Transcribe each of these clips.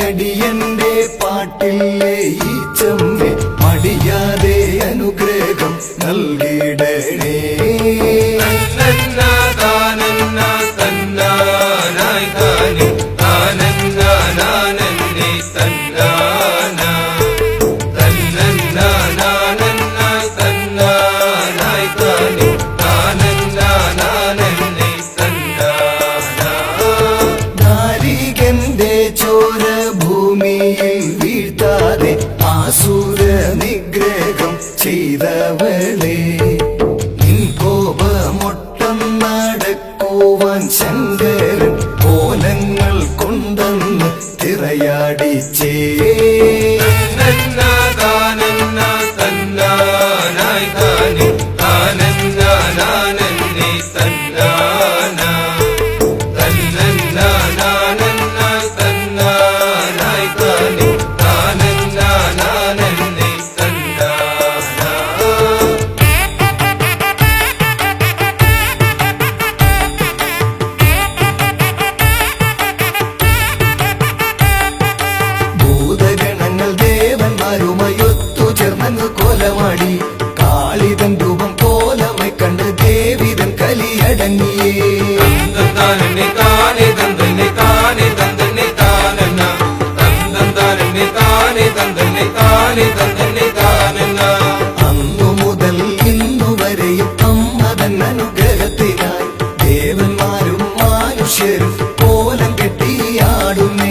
അടിയന്റെ പാട്ടില്ലേ ഈ ചെമ്മെ മടിയാതെ അനുഗ്രഹം നൽകിടണേ. ചോര ഭൂമിയിൽ വീഴ്ത്താതെ ആസുര നിഗ്രഹം ചെയ്തവളെ നിൻ കോപമൊട്ടം നടക്കുവാൻ ശങ്കരൻ കോലങ്ങൾ കൊണ്ടെന്ന് തിറയാടിച്ചേ. കോലമാടി കാളിതൻ രൂപം കോലമായി കണ്ട് ദേവിതൻ കലിയടങ്ങിയേ. അന്നു മുതൽ ഇന്നുവരെയും അമ്മതൻ അനുഗ്രഹത്തിനായി ദേവന്മാരും മനുഷ്യരും കോലം കെട്ടിയാടുന്നേ.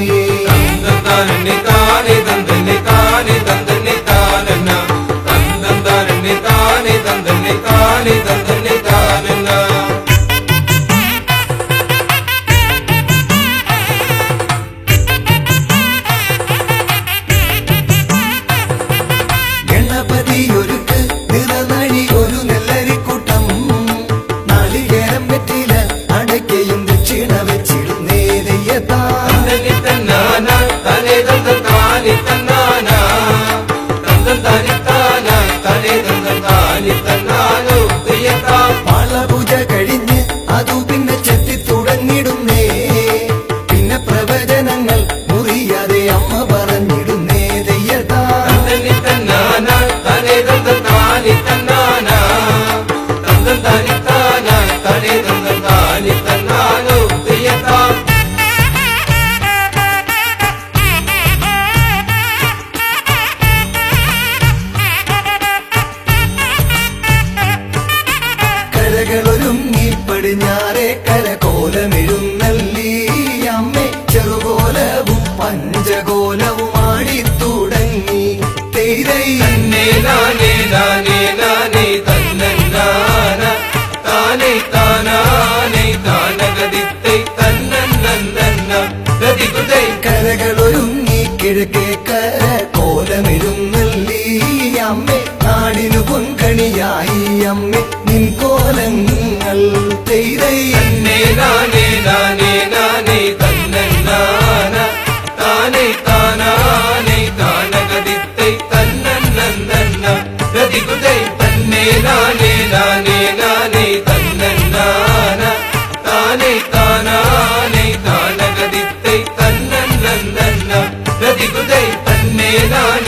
ഗണപതിയൊരുക്ക് നിറനഴി ഒരു നെല്ലരിക്കൂട്ടം നാളികേരം വെറ്റില അടയ്ക്കയും ദക്ഷിണ വെച്ചിടുന്നേ ദയ്യത്താ. പാളപൂജ കഴിഞ്ഞ് അതു പിന്നെ ചെത്തി തുടങ്ങിടുന്നേ. പിന്നെ പ്രവചനങ്ങൾ മുറിയാതെ അമ്മ പറഞ്ഞിടുന്നേ ദയ്യത്താ. കരകളൊരുങ്ങി പടിഞ്ഞാറെ കരകോലമെഴുന്നള്ളി അമ്മേ. ചെറുകോലവും പഞ്ചകോലവും ആടിത്തുടങ്ങി. കരകളൊരുങ്ങി കിഴക്കേ കരകോലമെഴുന്നള്ളി അമ്മേ. നാടിനു പൊൻകണിയായി അമ്മേ നിൻ കോലങ്ങൾ തെയ്തൈ. Nana